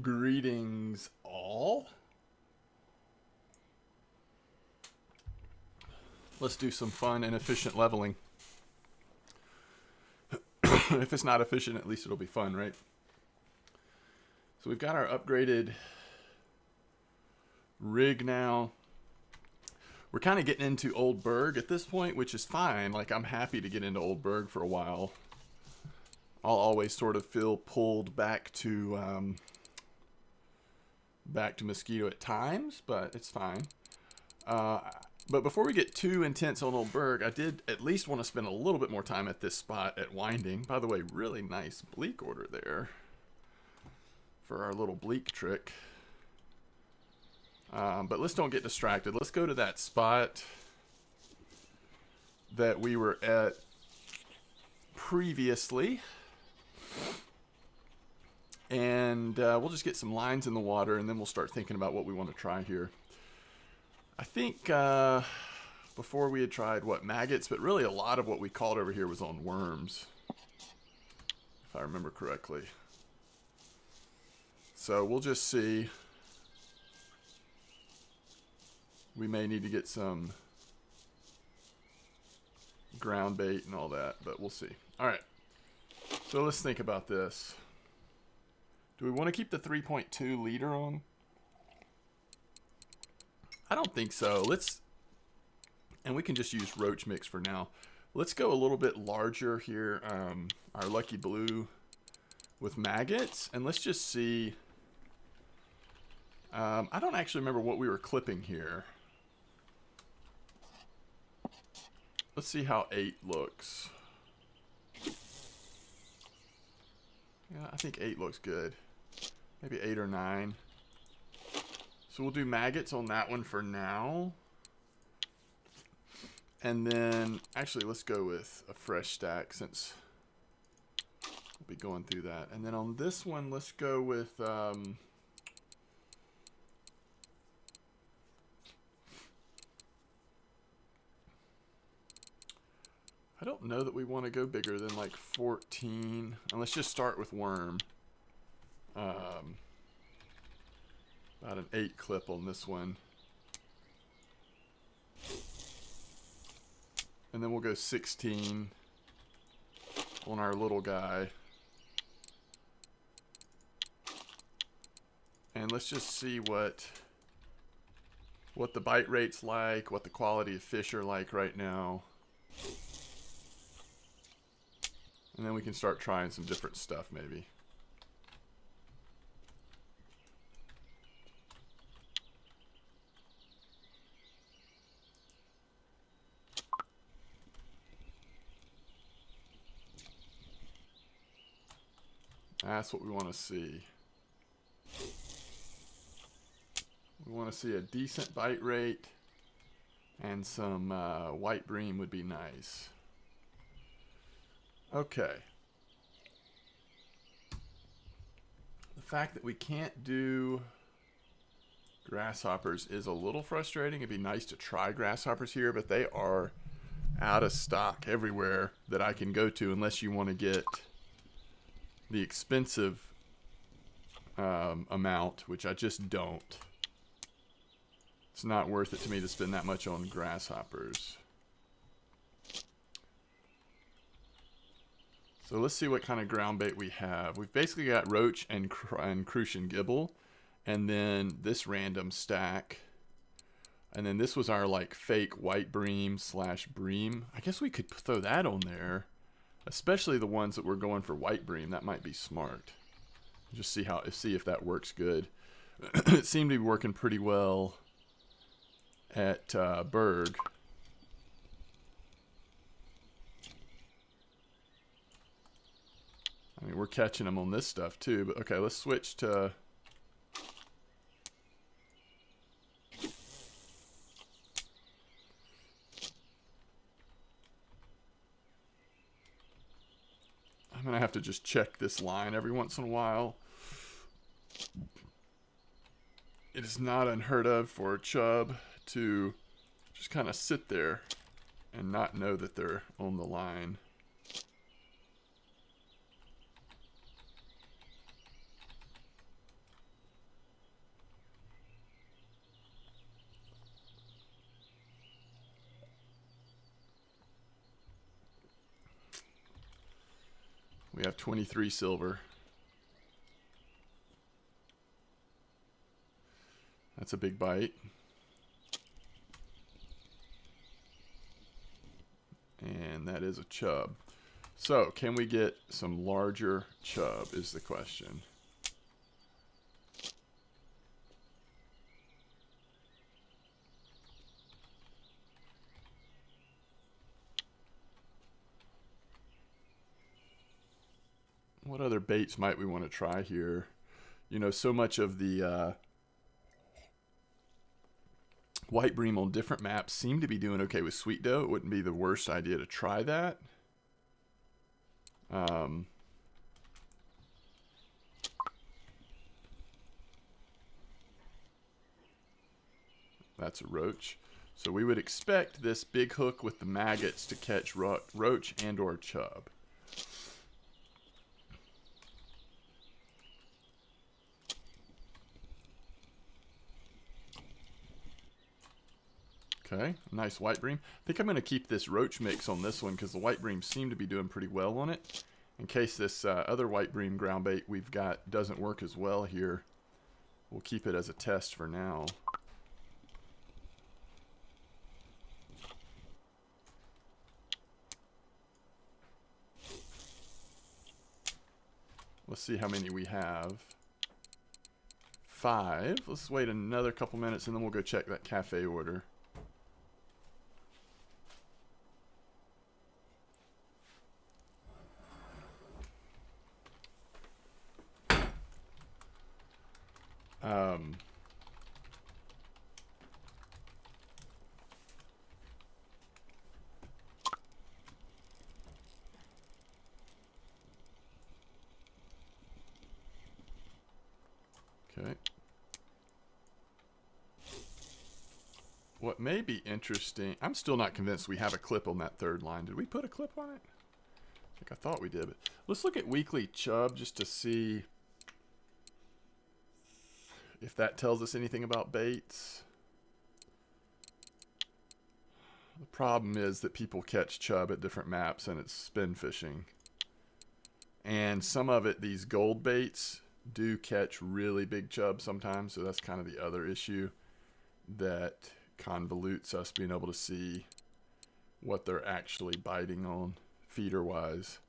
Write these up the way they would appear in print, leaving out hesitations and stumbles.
Greetings all. Let's do some fun and efficient leveling. If it's not efficient, at least it'll be fun, right? So we've got our upgraded rig now. We're kind of getting into Old Berg at this point, which is fine. Like, I'm happy to get into Old Berg for a while. I'll always sort of feel pulled back to Mosquito at times, but it's fine. But before we get too intense on Old Berg, I did at least want to spend a little bit more time at this spot at Winding. By the way, really nice bleak order there for our little bleak trick. But let's don't get distracted. Let's go to that spot that we were at previously. And we'll just get some lines in the water, and then we'll start thinking about what we want to try here. I think before we had tried, maggots, but really a lot of what we caught over here was on worms, if I remember correctly. So we'll just see. We may need to get some ground bait and all that, but we'll see. All right, so let's think about this. Do we want to keep the 3.2 liter on? I don't think so. And we can just use roach mix for now. Let's go a little bit larger here. Our lucky blue with maggots, and let's just see. I don't actually remember what we were clipping here. Let's see how 8 looks. Yeah, I think 8 looks good. Maybe 8 or 9. So we'll do maggots on that one for now. And then, actually, let's go with a fresh stack since we'll be going through that. And then on this one, let's go with I don't know that we want to go bigger than like 14. And let's just start with worm. About an 8 clip on this one. And then we'll go 16 on our little guy. And let's just see what the bite rate's like, what the quality of fish are like right now. And then we can start trying some different stuff maybe. That's what we want to see. We want to see a decent bite rate, and some white bream would be nice. Okay. The fact that we can't do grasshoppers is a little frustrating. It'd be nice to try grasshoppers here, but they are out of stock everywhere that I can go to unless you want to get the expensive amount, which I just don't. It's not worth it to me to spend that much on grasshoppers. So let's see what kind of ground bait we have. We've basically got roach and crucian gibble, and then this random stack, and then this was our like fake white bream / bream. I guess we could throw that on there. Especially the ones that we're going for white bream. That might be smart. Just see if that works good. It seemed to be working pretty well at Berg. I mean, we're catching them on this stuff too. But okay, let's switch to. I'm going to have to just check this line every once in a while. It is not unheard of for a chub to just kind of sit there and not know that they're on the line. We have 23 silver. That's a big bite. And that is a chub. So, can we get some larger chub is the question. What other baits might we want to try here? You know, so much of the white bream on different maps seem to be doing okay with sweet dough. It wouldn't be the worst idea to try that. That's a roach. So we would expect this big hook with the maggots to catch roach and or chub. Okay, nice white bream. I think I'm going to keep this roach mix on this one because the white bream seem to be doing pretty well on it. In case this other white bream ground bait we've got doesn't work as well here, we'll keep it as a test for now. Let's see how many we have. 5. Let's wait another couple minutes and then we'll go check that cafe order. Okay. What may be interesting, I'm still not convinced we have a clip on that third line. Did we put a clip on it? I think I thought we did, but let's look at weekly chub just to see if that tells us anything about baits. The problem is that people catch chub at different maps and it's spin fishing. And some of it, these gold baits, do catch really big chub sometimes, so that's kind of the other issue that convolutes us being able to see what they're actually biting on feeder wise.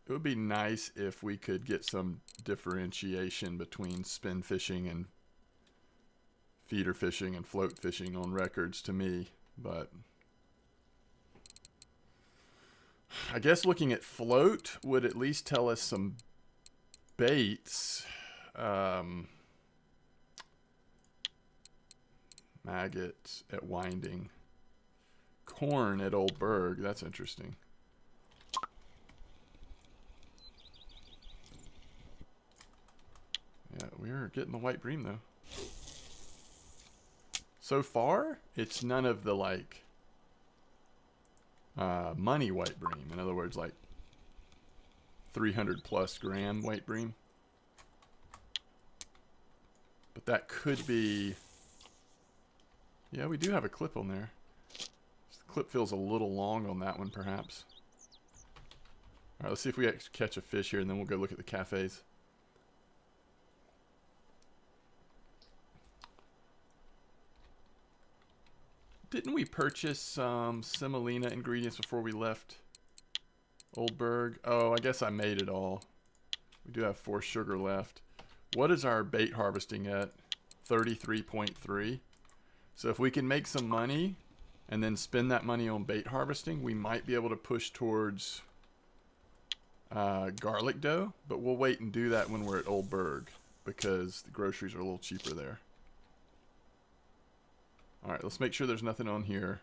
It would be nice if we could get some differentiation between spin fishing and feeder fishing and float fishing on records to me, but I guess looking at float would at least tell us some baits. Maggots at Winding. Corn at Old Berg. That's interesting. Yeah, we're getting the white bream though. So far, it's none of the like money white bream. In other words, like 300 plus gram white bream. But that could be... Yeah, we do have a clip on there. The clip feels a little long on that one, perhaps. Alright, let's see if we actually catch a fish here, and then we'll go look at the cafes. Didn't we purchase some semolina ingredients before we left Old Berg? Oh, I guess I made it all. We do have 4 sugar left. What is our bait harvesting at? 33.3. So if we can make some money and then spend that money on bait harvesting, we might be able to push towards garlic dough. But we'll wait and do that when we're at Old Berg because the groceries are a little cheaper there. Alright, let's make sure there's nothing on here.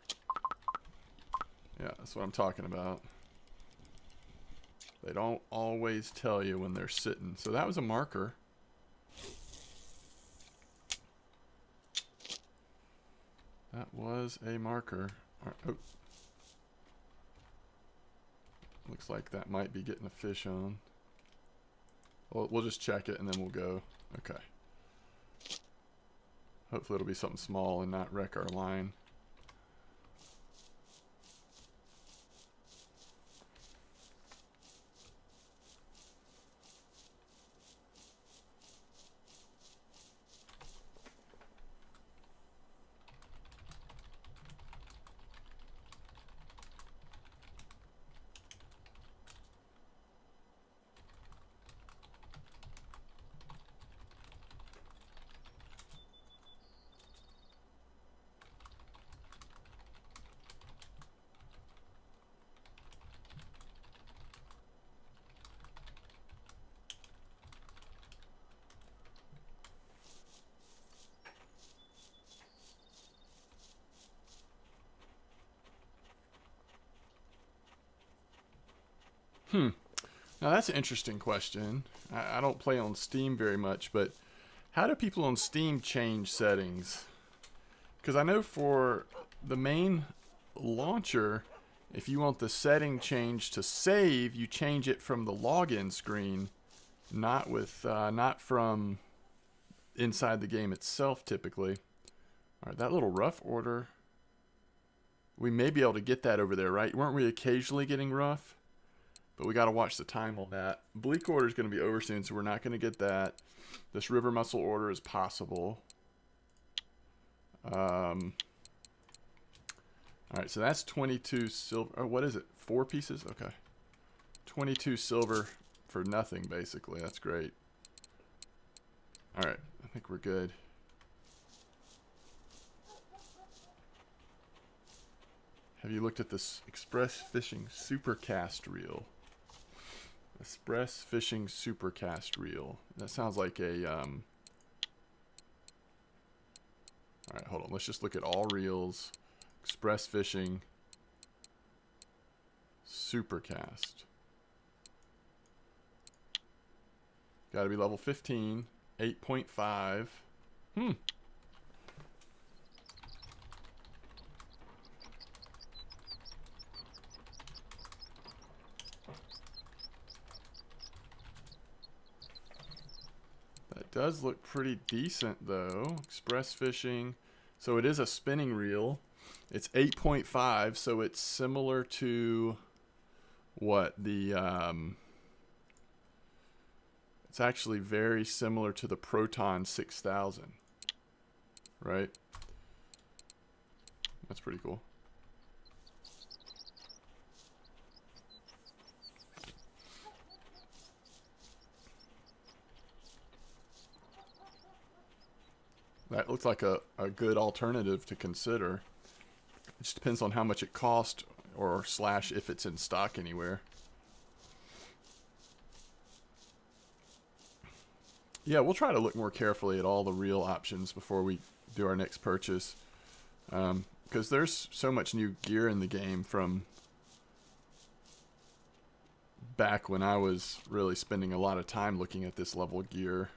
Yeah, that's what I'm talking about. They don't always tell you when they're sitting. So that was a marker. That was a marker. Right, oh. Looks like that might be getting a fish on. Well, we'll just check it and then we'll go. Okay. Hopefully it'll be something small and not wreck our line. Hmm. Now that's an interesting question. I don't play on Steam very much, but how do people on Steam change settings? Because I know for the main launcher, if you want the setting change to save, you change it from the login screen, not from inside the game itself typically. All right, that little rough order, we may be able to get that over there, right? Weren't we occasionally getting rough? But we got to watch the time on that. Bleak order is going to be over soon, so we're not going to get that. This river mussel order is possible. All right, so that's 22 silver. Oh, what is it? 4 pieces? Okay. 22 silver for nothing, basically. That's great. All right, I think we're good. Have you looked at this Express Fishing Supercast reel? Express Fishing Supercast reel. That sounds like a all right, hold on. Let's just look at all reels. Express Fishing Supercast. Got to be level 15, 8.5. That does look pretty decent though. Express Fishing. So it is a spinning reel. It's 8.5, so it's similar to what the it's actually very similar to the Proton 6000, right? That's pretty cool. That looks like a good alternative to consider. It just depends on how much it costs or slash if it's in stock anywhere. Yeah, we'll try to look more carefully at all the reel options before we do our next purchase. Because there's so much new gear in the game from back when I was really spending a lot of time looking at this level of gear.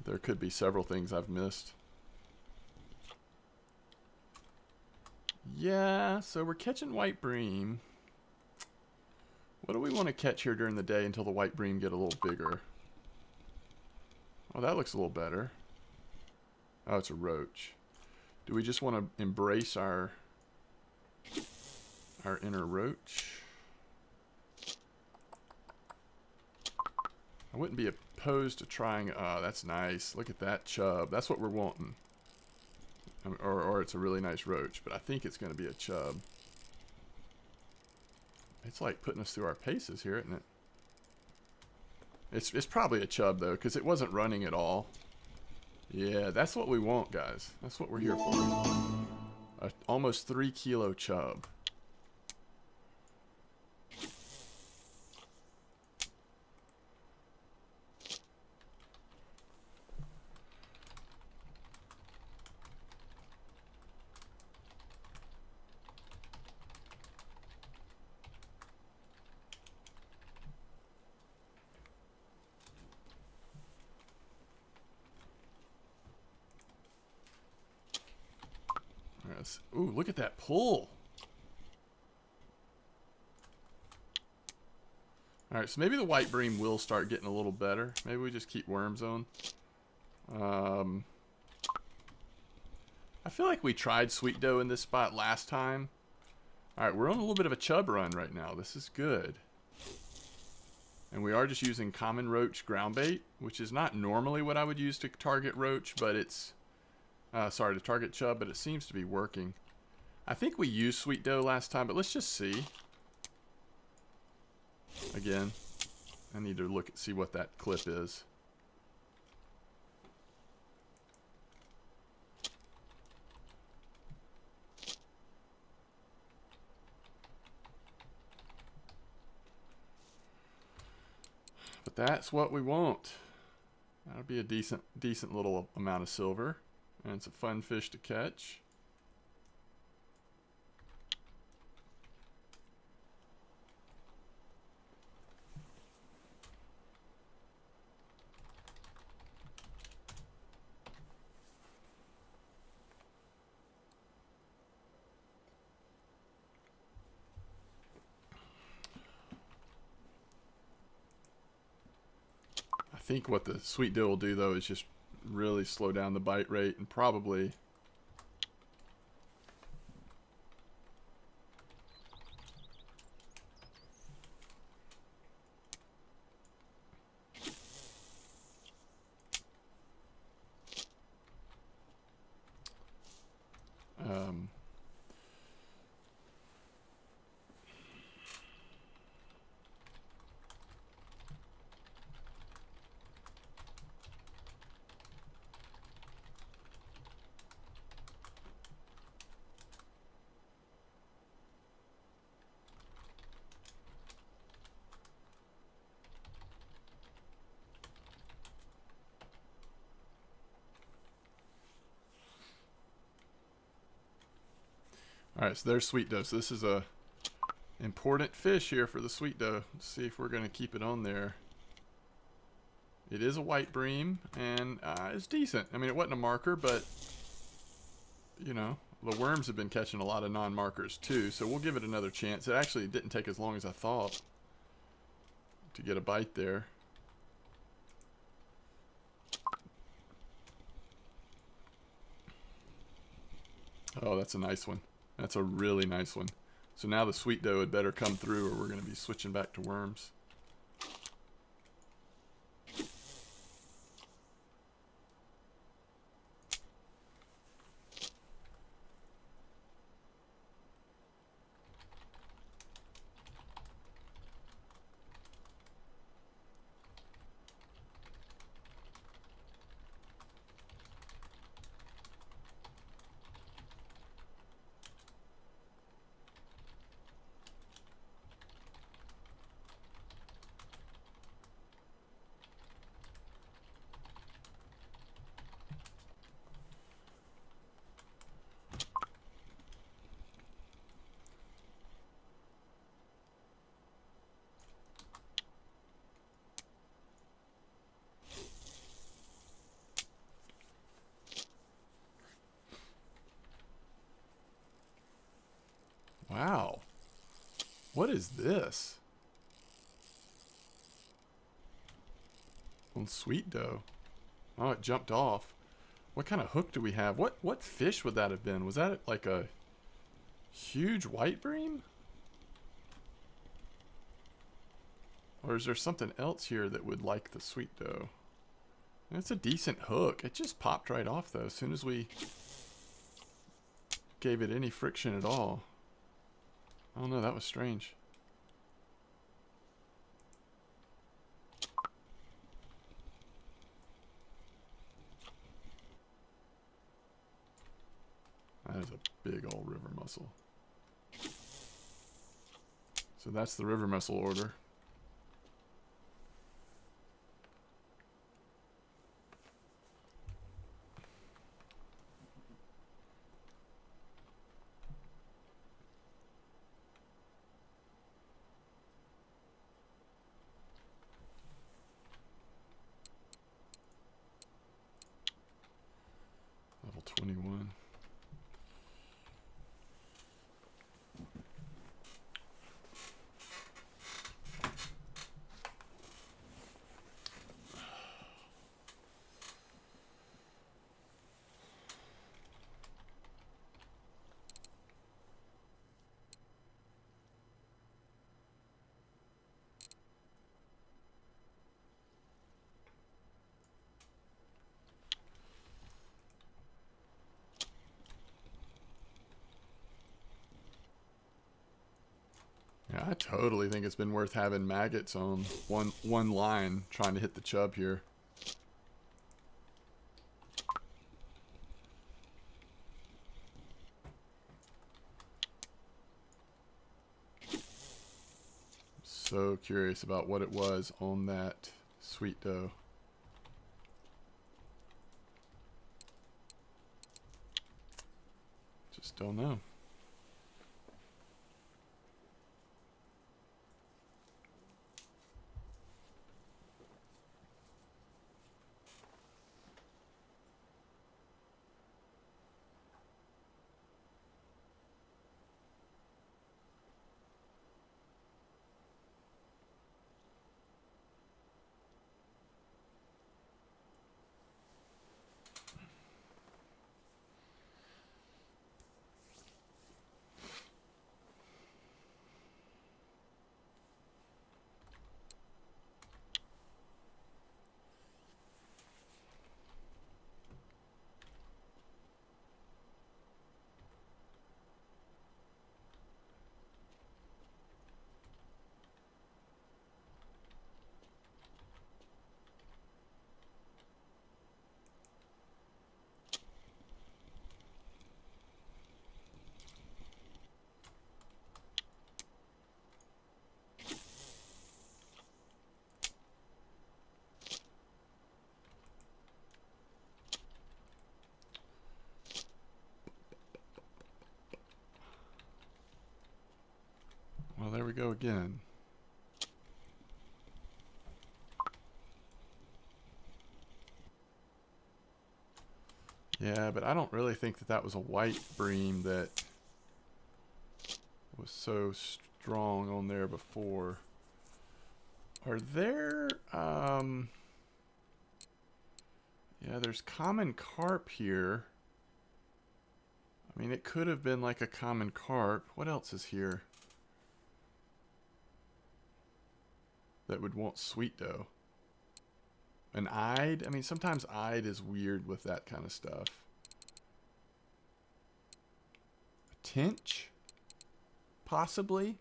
There could be several things I've missed. Yeah, so we're catching white bream. What do we want to catch here during the day until the white bream get a little bigger? Oh, that looks a little better. Oh, it's a roach. Do we just want to embrace our inner roach? I wouldn't be opposed to trying. Oh, that's nice. Look at that chub. That's what we're wanting. Or it's a really nice roach, but I think it's going to be a chub. It's like putting us through our paces here, isn't it? It's probably a chub though, because it wasn't running at all. Yeah, that's what we want, guys. That's what we're here for. A almost 3 kilo chub. Ooh, look at that pull. Alright, so maybe the white bream will start getting a little better. Maybe we just keep worms on. I feel like we tried sweet dough in this spot last time. Alright, we're on a little bit of a chub run right now. This is good. And we are just using common roach ground bait, which is not normally what I would use to target roach, but it's... sorry, to target chub, but it seems to be working. I think we used sweet dough last time, but let's just see. Again, I need to look at see what that clip is. But that's what we want. That'll be a decent little amount of silver. And it's a fun fish to catch. think what the sweet dough will do though is just really slow down the bite rate and probably um, all right, so there's sweet dough. So this is a important fish here for the sweet dough. Let's see if we're going to keep it on there. It is a white bream, and it's decent. I mean, it wasn't a marker, but, you know, the worms have been catching a lot of non-markers too, so we'll give it another chance. It actually didn't take as long as I thought to get a bite there. Oh, that's a nice one. That's a really nice one. So now the sweet dough had better come through or we're going to be switching back to worms. Wow. What is this? On sweet dough. Oh, it jumped off. What kind of hook do we have? What fish would that have been? Was that like a huge white bream? Or is there something else here that would like the sweet dough? It's a decent hook. It just popped right off though as soon as we gave it any friction at all. Oh no, that was strange. That is a big old river mussel. So that's the river mussel order. Level 21. Yeah, I totally think it's been worth having maggots on one line trying to hit the chub here. So curious about what it was on that sweet dough. Just don't know. go again. Yeah, but I don't really think that that was a white bream that was so strong on there before. Are there, yeah, there's common carp here. I mean, it could have been like a common carp. What else is here that would want sweet dough? An eyed? I mean, sometimes eyed is weird with that kind of stuff. A tench? Possibly?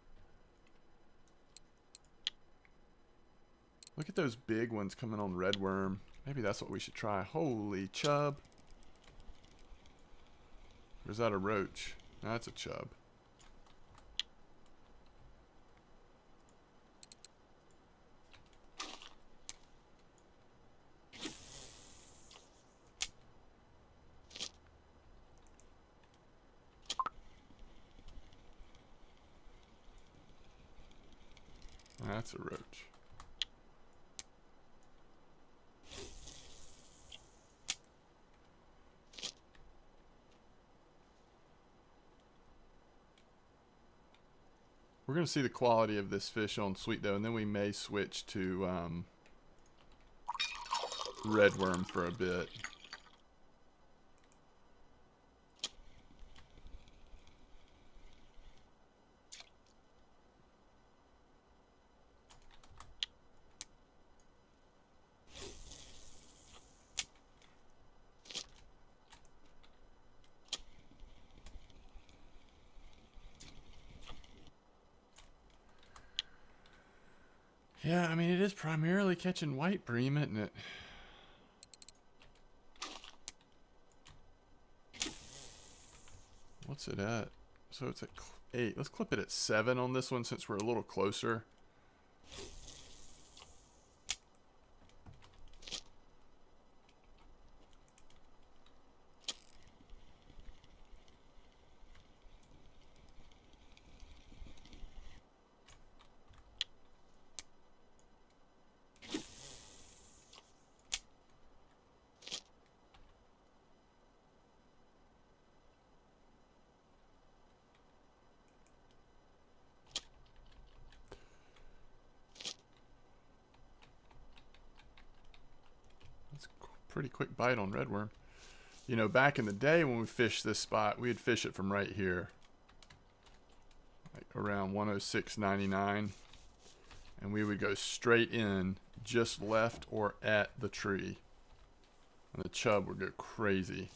Look at those big ones coming on redworm. Maybe that's what we should try. Holy chub. Or is that a roach? No, that's a chub. That's a roach. We're going to see the quality of this fish on sweet dough, and then we may switch to redworm for a bit. Yeah, I mean, it is primarily catching white bream, isn't it? What's it at? So it's at 8. Let's clip it at 7 on this one since we're a little closer. Pretty quick bite on redworm. You know, back in the day when we fished this spot, we'd fish it from right here, like around 106.99, and we would go straight in, just left or at the tree, and the chub would go crazy.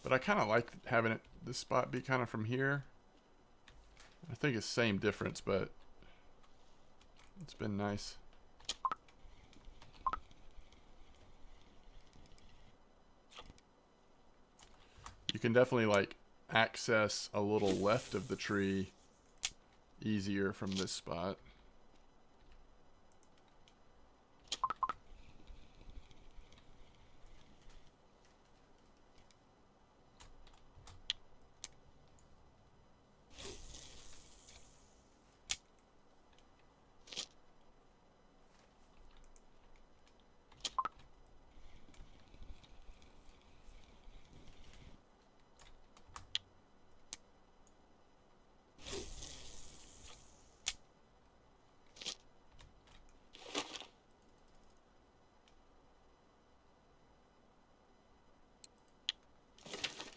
But I kind of like having it this spot be kind of from here. I think it's same difference, but it's been nice. You can definitely like access a little left of the tree easier from this spot.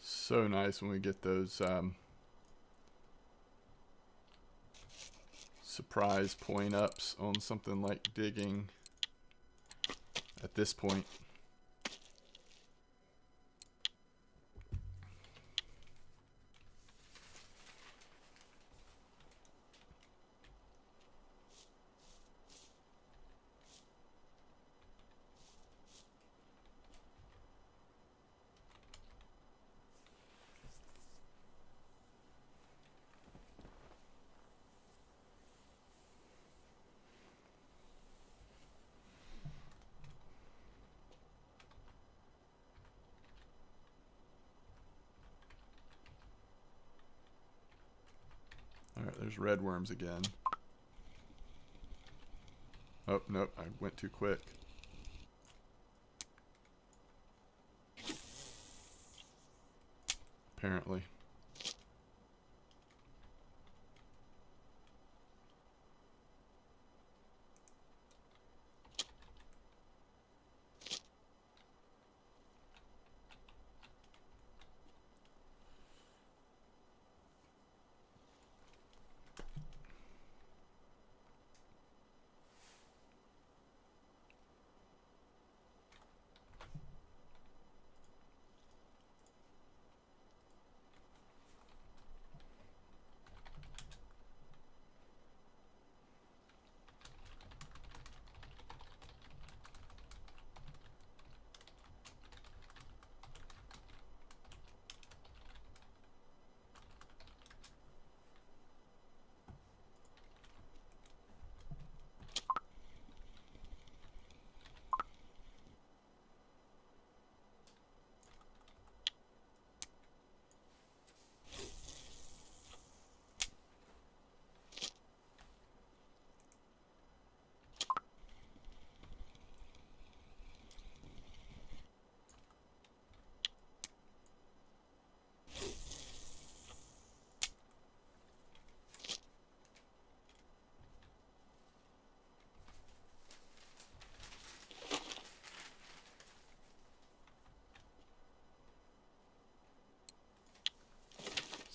So nice when we get those surprise point ups on something like digging at this point. Alright, there's redworms again. Oh, nope, I went too quick. Apparently.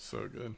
So good.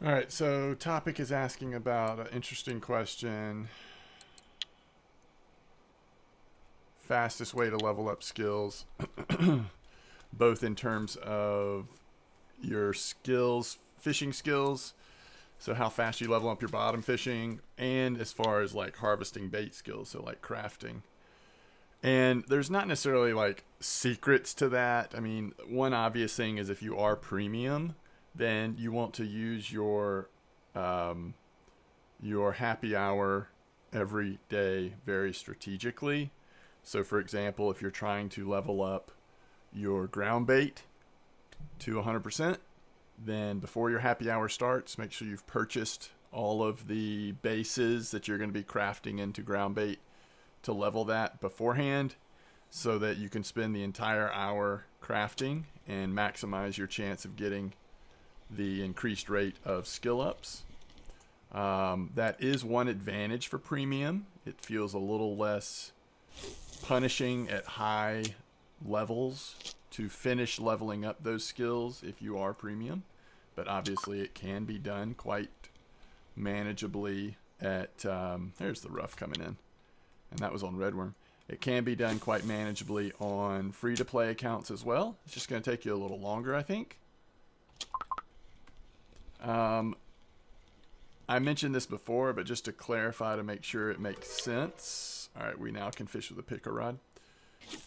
All right, so Topic is asking about an interesting question. Fastest way to level up skills, both in terms of your skills, fishing skills, so how fast you level up your bottom fishing, and as far as like harvesting bait skills, so like crafting. And there's not necessarily like secrets to that. I mean, one obvious thing is if you are premium, then you want to use your happy hour every day very strategically. So, for example, if you're trying to level up your ground bait to 100%, then before your happy hour starts, make sure you've purchased all of the bases that you're going to be crafting into ground bait to level that beforehand so that you can spend the entire hour crafting and maximize your chance of getting the increased rate of skill ups. That is one advantage for premium. It feels a little less punishing at high levels to finish leveling up those skills if you are premium, but obviously it can be done quite manageably at there's the rough coming in, and that was on Redworm. It can be done quite manageably on free-to-play accounts as well. It's just going to take you a little longer, I think. I mentioned this before, but just to clarify to make sure it makes sense. All right, we now can fish with a picker rod.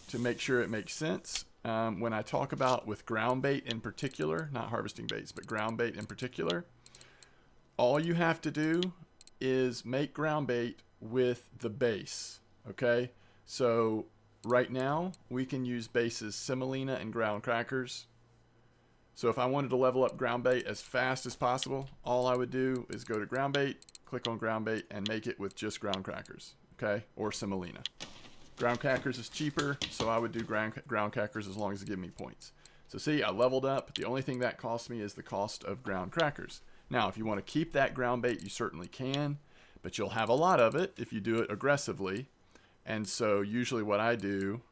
To make sure it makes sense, when I talk about with ground bait in particular, not harvesting baits, but ground bait in particular, all you have to do is make ground bait with the base, okay? So right now, we can use bases semolina and ground crackers. So if I wanted to level up ground bait as fast as possible, all I would do is go to ground bait, click on ground bait, and make it with just ground crackers, okay? Or semolina. Ground crackers is cheaper, so I would do ground crackers as long as it gives me points. So see, I leveled up. The only thing that costs me is the cost of ground crackers. Now, if you want to keep that ground bait, you certainly can, but you'll have a lot of it if you do it aggressively. And so usually what I do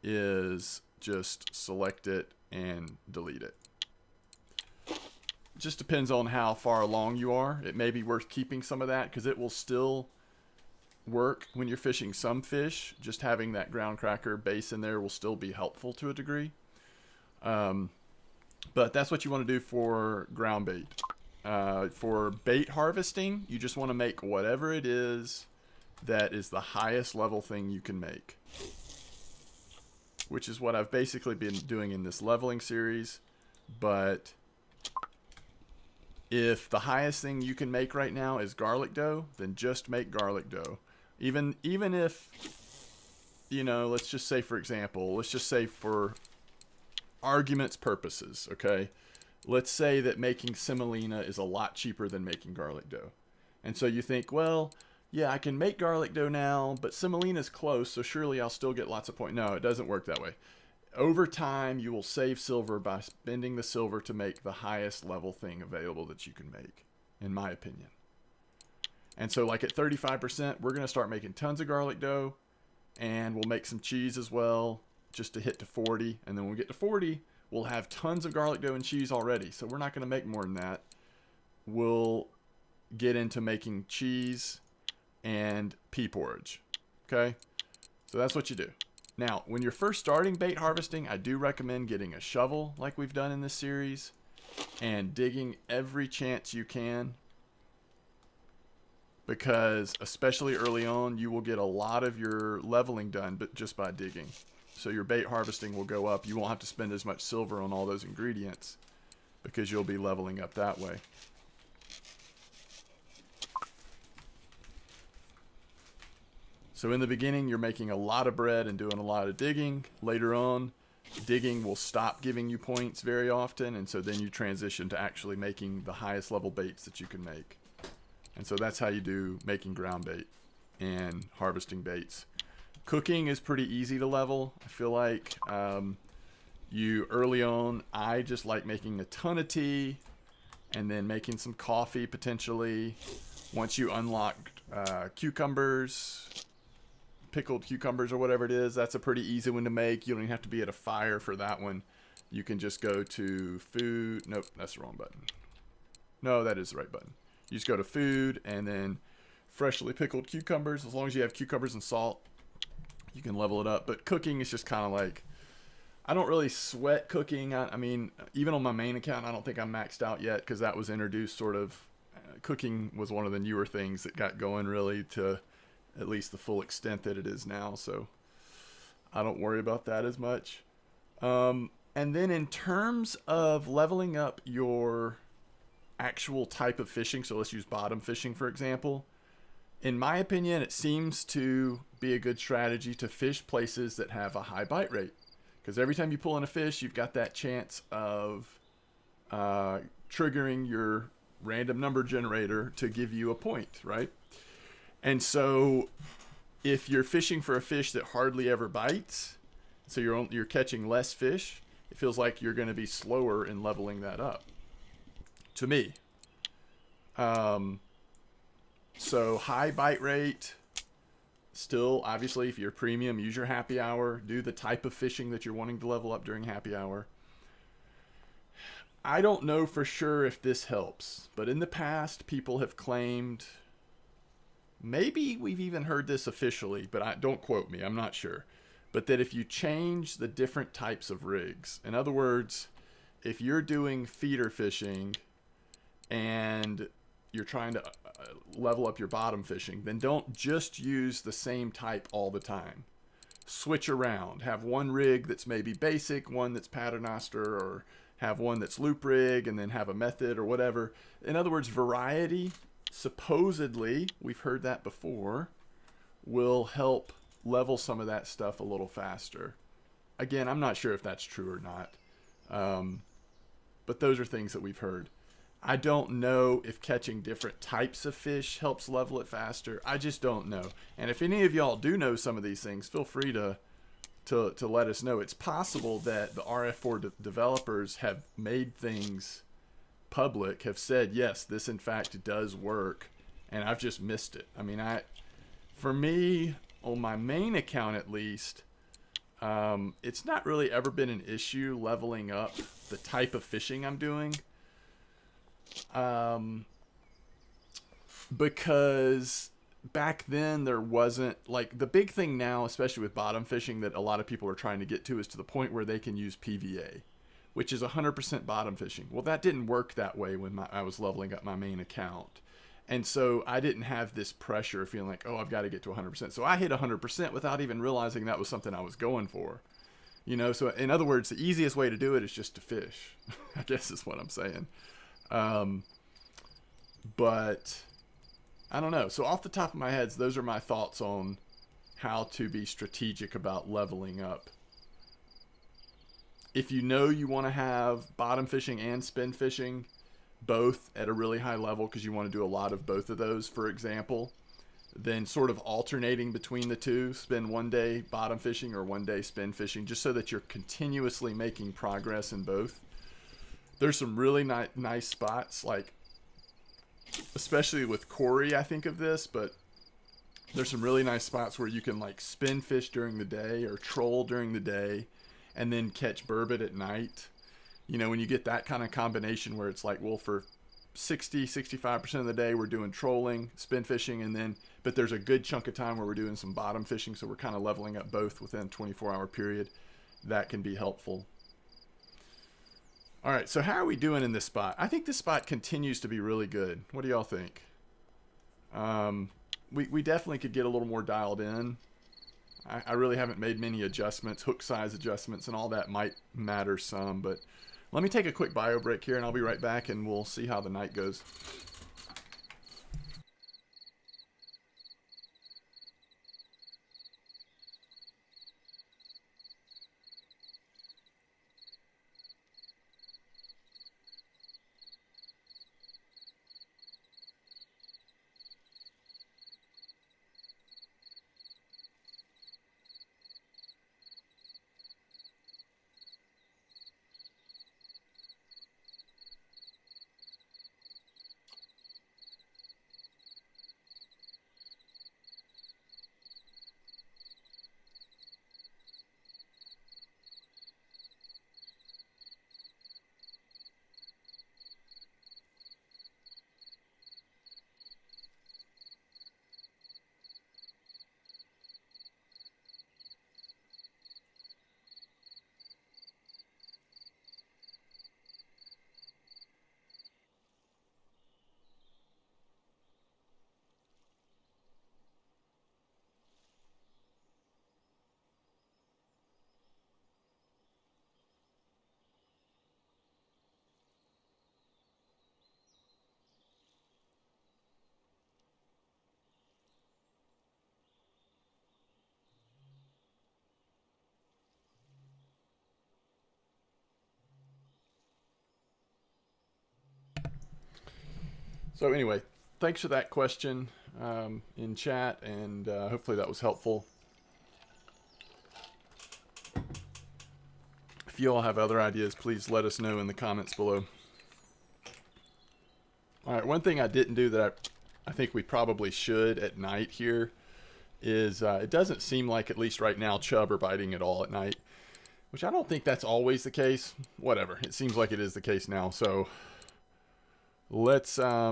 is just select it and delete it. Just depends on how far along you are. It may be worth keeping some of that because it will still work when you're fishing some fish. Just having that ground cracker base in there will still be helpful to a degree. But that's what you want to do for ground bait. For bait harvesting, you just want to make whatever it is that is the highest level thing you can make, which is what I've basically been doing in this leveling series. But if the highest thing you can make right now is garlic dough, then just make garlic dough. Even if, you know, let's just say, for example, let's just say for argument's purposes, okay? Let's say that making semolina is a lot cheaper than making garlic dough. And so you think, well, yeah, I can make garlic dough now, but semolina's close, so surely I'll still get lots of points. No, it doesn't work that way. Over time, you will save silver by spending the silver to make the highest level thing available that you can make, in my opinion. And so like at 35%, we're going to start making tons of garlic dough, and we'll make some cheese as well, just to hit to 40. And then when we get to 40, we'll have tons of garlic dough and cheese already. So we're not going to make more than that. We'll get into making cheese and pea porridge. Okay? So that's what you do. Now, when you're first starting bait harvesting, I do recommend getting a shovel like we've done in this series and digging every chance you can, because especially early on, you will get a lot of your leveling done but just by digging. So your bait harvesting will go up. You won't have to spend as much silver on all those ingredients because you'll be leveling up that way. So in the beginning, you're making a lot of bread and doing a lot of digging. Later on, digging will stop giving you points very often, and so then you transition to actually making the highest level baits that you can make. And so that's how you do making ground bait and harvesting baits. Cooking is pretty easy to level. I feel like you early on, I just like making a ton of tea and then making some coffee potentially. Once you unlock cucumbers, pickled cucumbers or whatever it is, that's a pretty easy one to make. You don't even have to be at a fire for that one. You can just go to food. Nope, that's the wrong button. No, that is the right button. You just go to food and then freshly pickled cucumbers. As long as you have cucumbers and salt, you can level it up. But cooking is just kind of like, I don't really sweat cooking. I mean, even on my main account, I don't think I'm maxed out yet because that was introduced sort of. Cooking was one of the newer things that got going really to at least the full extent that it is now. So I don't worry about that as much. And then in terms of leveling up your actual type of fishing, so let's use bottom fishing for example. In my opinion, it seems to be a good strategy to fish places that have a high bite rate. Because every time you pull in a fish, you've got that chance of triggering your random number generator to give you a point, right? And so if you're fishing for a fish that hardly ever bites, so you're catching less fish, it feels like you're going to be slower in leveling that up. To me. So high bite rate. Still, obviously, if you're premium, use your happy hour. Do the type of fishing that you're wanting to level up during happy hour. I don't know for sure if this helps, but in the past, people have claimed, maybe we've even heard this officially, but don't quote me, I'm not sure, but that if you change the different types of rigs, in other words, if you're doing feeder fishing and you're trying to level up your bottom fishing, then don't just use the same type all the time. Switch around. Have one rig that's maybe basic, one that's paternoster, or have one that's loop rig, and then have a method or whatever. In other words, variety, supposedly, we've heard that before, will help level some of that stuff a little faster. Again, I'm not sure if that's true or not. But those are things that we've heard. I don't know if catching different types of fish helps level it faster. I just don't know. And if any of y'all do know some of these things, feel free to let us know. It's possible that the RF4 developers have made things public, have said, yes, this in fact does work, and I've just missed it. I mean, for me, on my main account at least, it's not really ever been an issue leveling up the type of fishing I'm doing. Because back then there wasn't, like, the big thing now, especially with bottom fishing, that a lot of people are trying to get to is to the point where they can use PVA, which is 100% bottom fishing. Well, that didn't work that way when I was leveling up my main account. And so I didn't have this pressure of feeling like, oh, I've got to get to 100%. So I hit 100% without even realizing that was something I was going for. You know, so in other words, the easiest way to do it is just to fish, I guess is what I'm saying. But I don't know. So off the top of my head, those are my thoughts on how to be strategic about leveling up. If you know you want to have bottom fishing and spin fishing both at a really high level because you want to do a lot of both of those, for example, then sort of alternating between the two, spend one day bottom fishing or one day spin fishing, just so that you're continuously making progress in both. There's some really nice spots, like especially with Corey, I think of this, but there's some really nice spots where you can like spin fish during the day or troll during the day and then catch burbot at night. You know, when you get that kind of combination where it's like, well, for 65% of the day we're doing trolling, spin fishing, and then, but there's a good chunk of time where we're doing some bottom fishing, so we're kind of leveling up both within a 24-hour period. That can be helpful. All right, so how are we doing in this spot? I think this spot continues to be really good. What do y'all think? We definitely could get a little more dialed in. I really haven't made many adjustments. Hook size adjustments and all that might matter some, but let me take a quick bio break here and I'll be right back and we'll see how the night goes. So anyway, thanks for that question in chat, and hopefully that was helpful. If you all have other ideas, please let us know in the comments below. All right, one thing I didn't do that I think we probably should at night here is it doesn't seem like, at least right now, chub are biting at all at night, which I don't think that's always the case. Whatever, it seems like it is the case now. So let's, I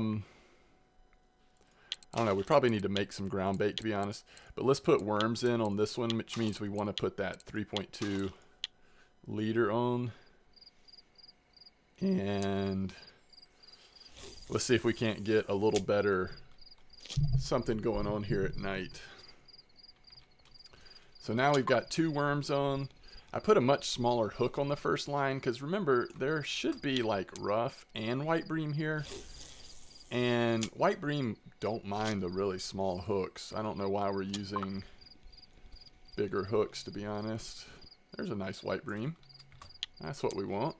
don't know, we probably need to make some ground bait, to be honest. But let's put worms in on this one, which means we want to put that 3.2 liter on. And let's see if we can't get a little better something going on here at night. So now we've got 2 worms on. I put a much smaller hook on the first line because remember, there should be like rough and white bream here. And white bream don't mind the really small hooks. I don't know why we're using bigger hooks, to be honest. There's a nice white bream. That's what we want.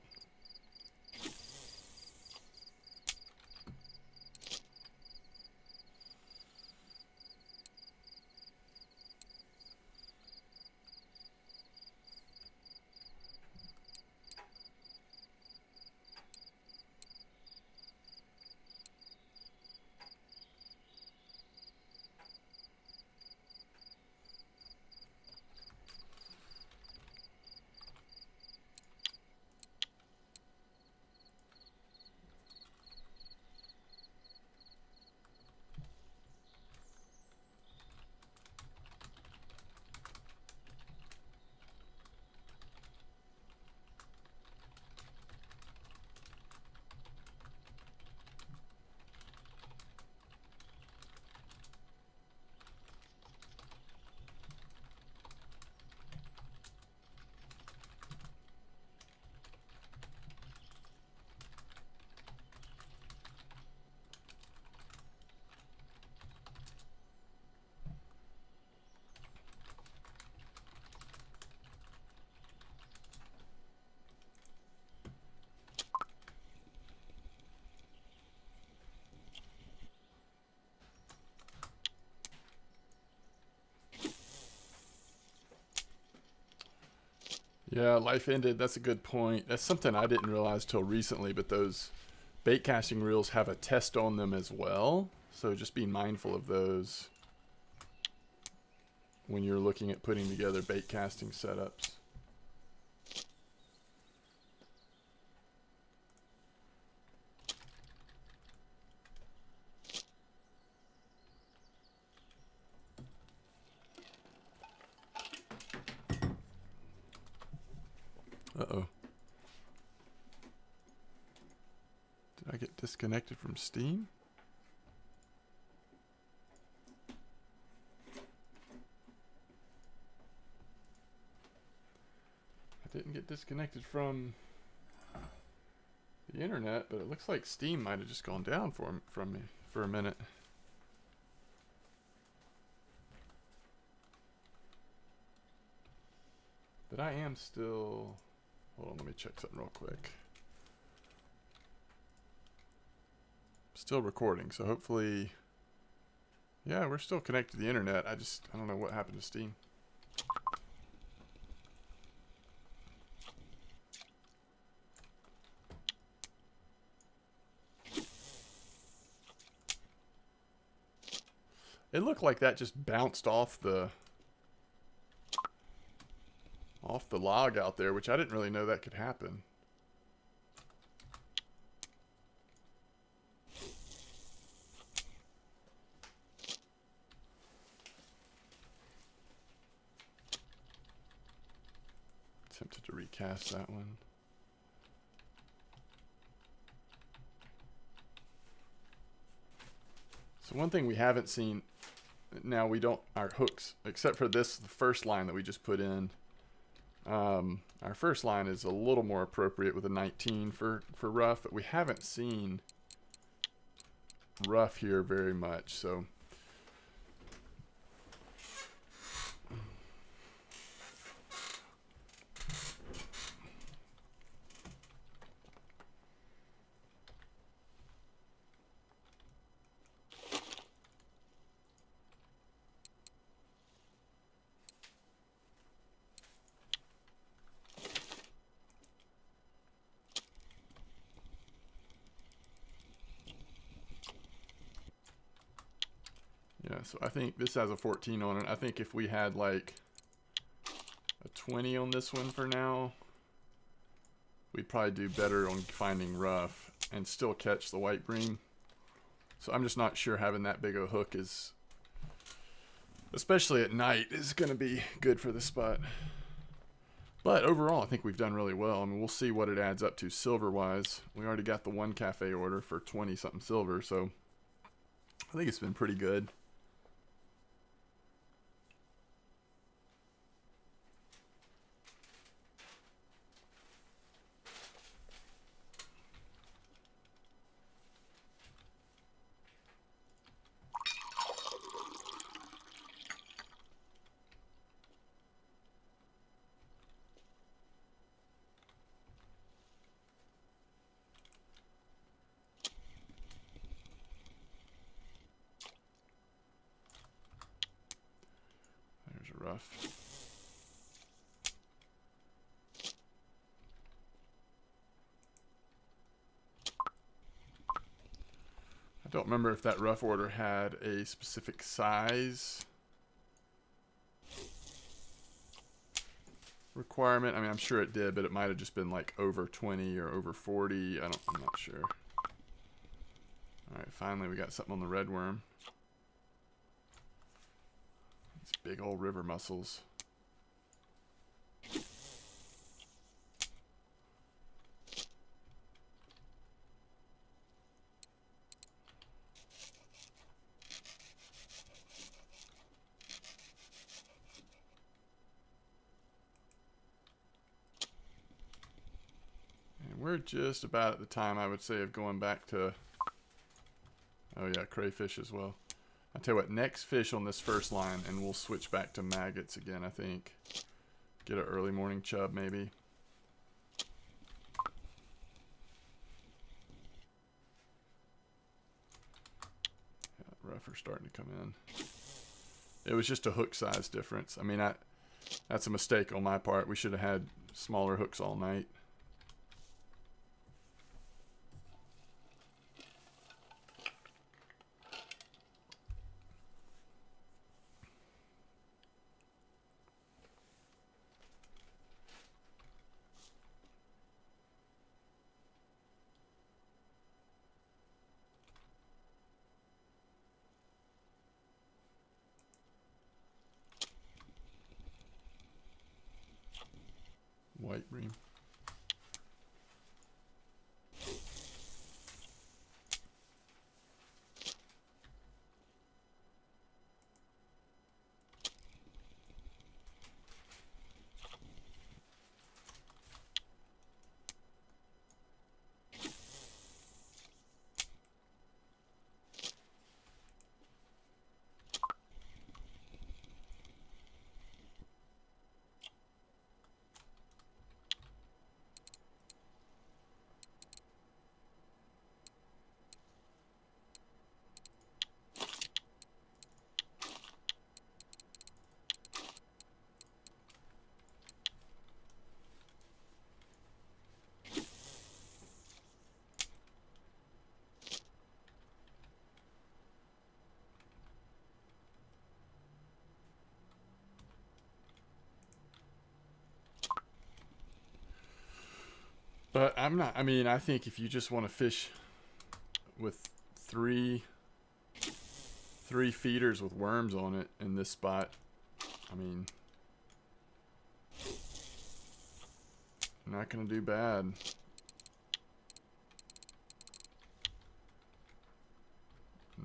Yeah, life ended. That's a good point. That's something I didn't realize till recently, but those bait casting reels have a test on them as well. So just be mindful of those when you're looking at putting together bait casting setups. Uh-oh. Did I get disconnected from Steam? I didn't get disconnected from the internet, but it looks like Steam might have just gone down from me for a minute. But I am still... Hold on, let me check something real quick. Still recording, so hopefully... Yeah, we're still connected to the internet. I don't know what happened to Steam. It looked like that just bounced off the log out there, which I didn't really know that could happen. Tempted to recast that one. So one thing we haven't seen, now we don't, our hooks, except for this, the first line that we just put in, our first line is a little more appropriate with a 19 for rough, but we haven't seen rough here very much, so. Yeah, so I think this has a 14 on it. I think if we had like a 20 on this one for now, we'd probably do better on finding rough and still catch the white bream. So I'm just not sure having that big of a hook is, especially at night, is going to be good for the spot. But overall, I think we've done really well. I mean, we'll see what it adds up to silver-wise. We already got the one cafe order for 20-something silver, so I think it's been pretty good. There's a rough. I don't remember if that rough order had a specific size requirement. I mean, I'm sure it did, but it might have just been like over 20 or over 40. I'm not sure. All right, finally we got something on the red worm. These big old river mussels. We're just about at the time, I would say, of going back to, oh yeah, crayfish as well. I'll tell you what, next fish on this first line, and we'll switch back to maggots again, I think. Get an early morning chub, maybe. Yeah, rough are starting to come in. It was just a hook size difference. I mean, that's a mistake on my part. We should have had smaller hooks all night. White bream. But I'm not, I mean, I think if you just want to fish with three feeders with worms on it in this spot, I mean, not going to do bad.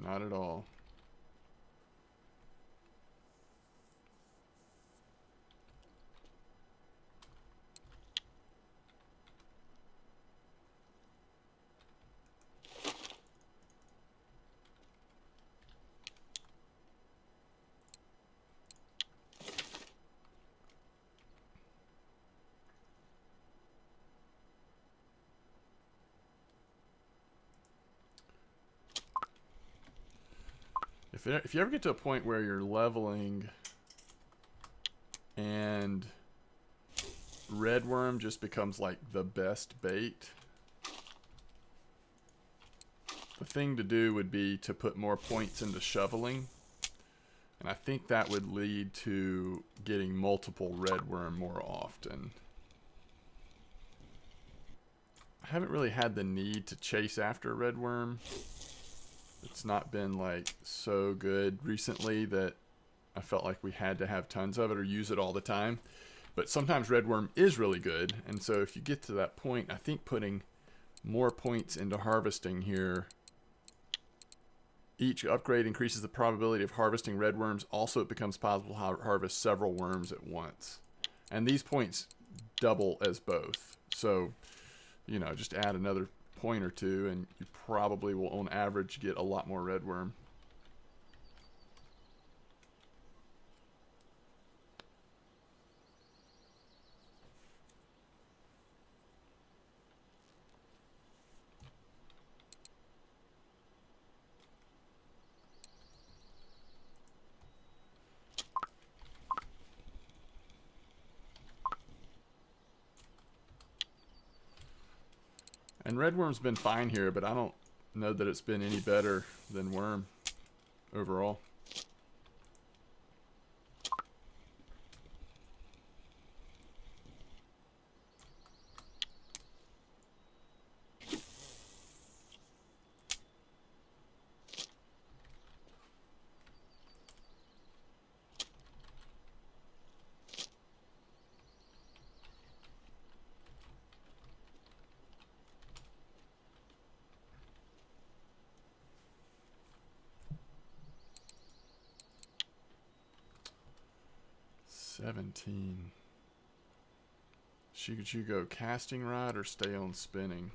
Not at all. If you ever get to a point where you're leveling and red worm just becomes like the best bait, the thing to do would be to put more points into shoveling. And I think that would lead to getting multiple redworm more often. I haven't really had the need to chase after a redworm. It's not been like so good recently that I felt like we had to have tons of it or use it all the time. But sometimes redworm is really good. And so if you get to that point, I think putting more points into harvesting here. Each upgrade increases the probability of harvesting redworms. Also, it becomes possible to harvest several worms at once. And these points double as both. So, you know, just add another point or two and you probably will, on average, get a lot more redworm. And redworm's been fine here, but I don't know that it's been any better than worm overall. Should you go casting rod or stay on spinning?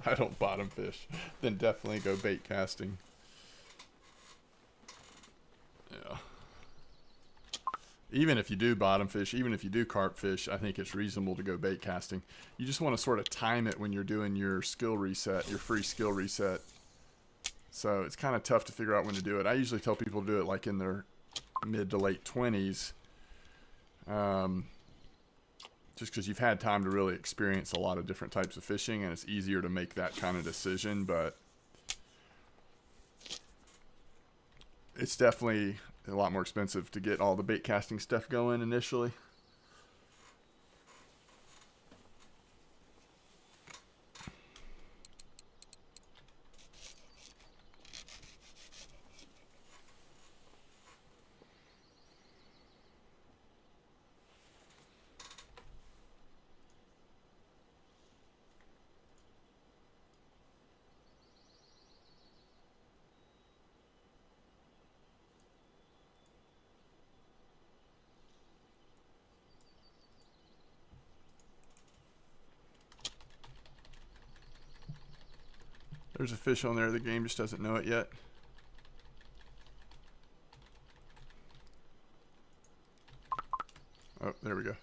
I don't bottom fish. Then definitely go bait casting. Yeah. Even if you do bottom fish, even if you do carp fish, I think it's reasonable to go bait casting. You just want to sort of time it when you're doing your skill reset, your free skill reset. So it's kind of tough to figure out when to do it. I usually tell people to do it like in their mid to late 20s. Just because you've had time to really experience a lot of different types of fishing and it's easier to make that kind of decision, but it's definitely a lot more expensive to get all the bait casting stuff going initially. There's a fish on there. The game just doesn't know it yet. Oh, there we go.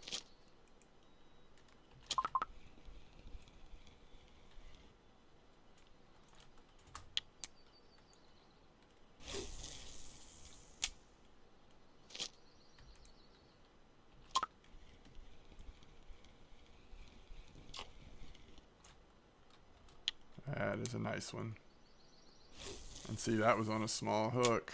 That is a nice one. And see, that was on a small hook.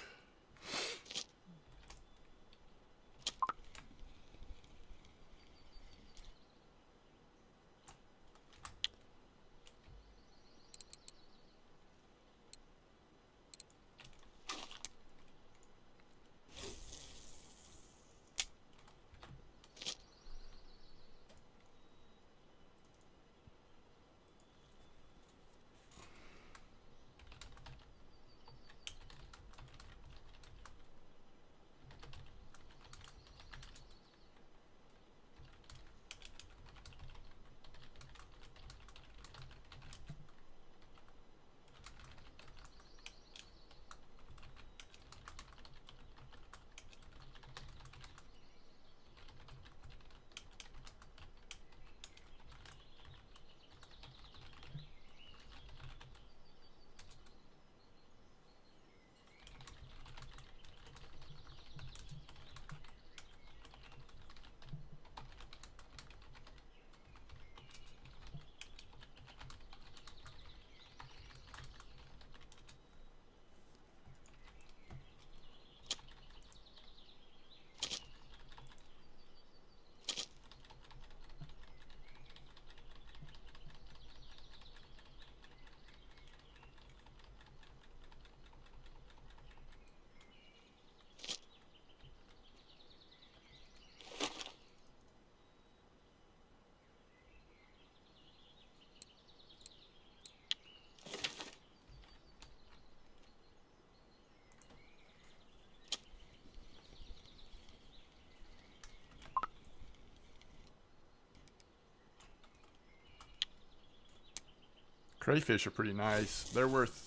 Crayfish are pretty nice. They're worth...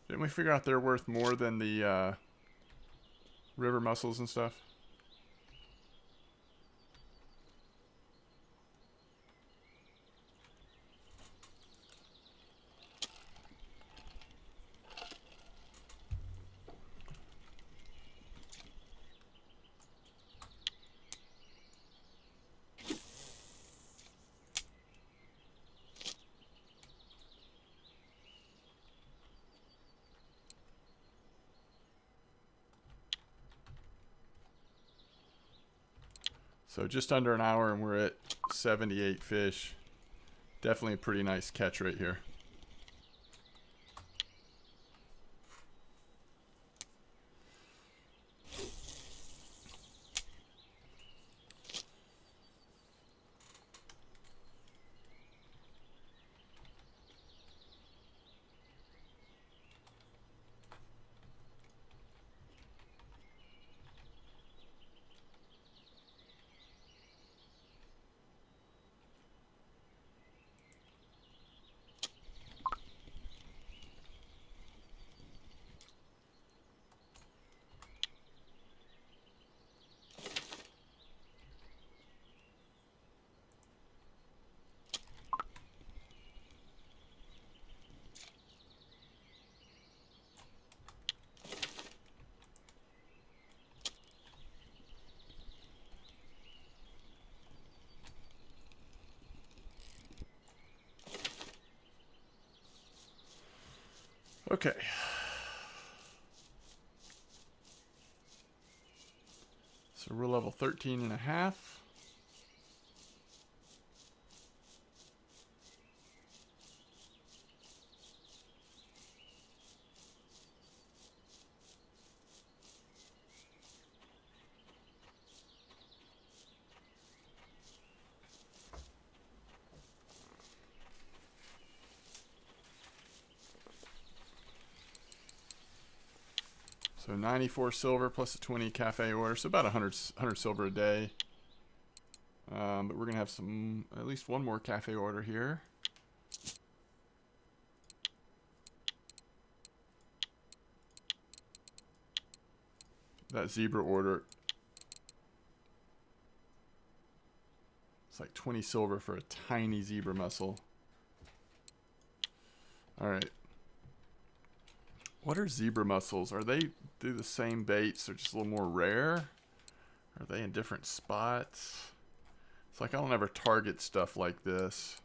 Didn't we figure out they're worth more than the river mussels and stuff? So just under an hour and we're at 78 fish. Definitely a pretty nice catch right here. Okay. So we're level 13 and a half. So 94 silver plus a 20 cafe order, so about 100 silver a day. But we're gonna have at least one more cafe order here. That zebra order, it's like 20 silver for a tiny zebra mussel. All right. What are zebra mussels? Are they do the same baits? They're just a little more rare? Are they in different spots? It's like I don't ever target stuff like this.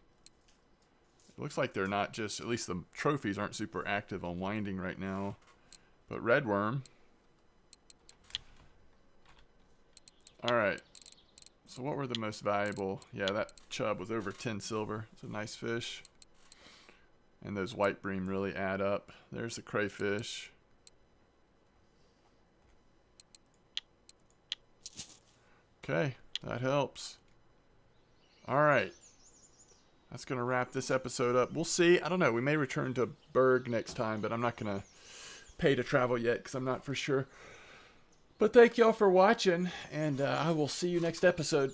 It looks like they're not just, at least the trophies aren't super active on winding right now. But redworm. Alright. So what were the most valuable? Yeah, that chub was over 10 silver. It's a nice fish. And those white bream really add up. There's the crayfish. Okay, that helps. All right. That's going to wrap this episode up. We'll see. I don't know. We may return to Berg next time, but I'm not going to pay to travel yet because I'm not for sure. But thank y'all for watching, and I will see you next episode.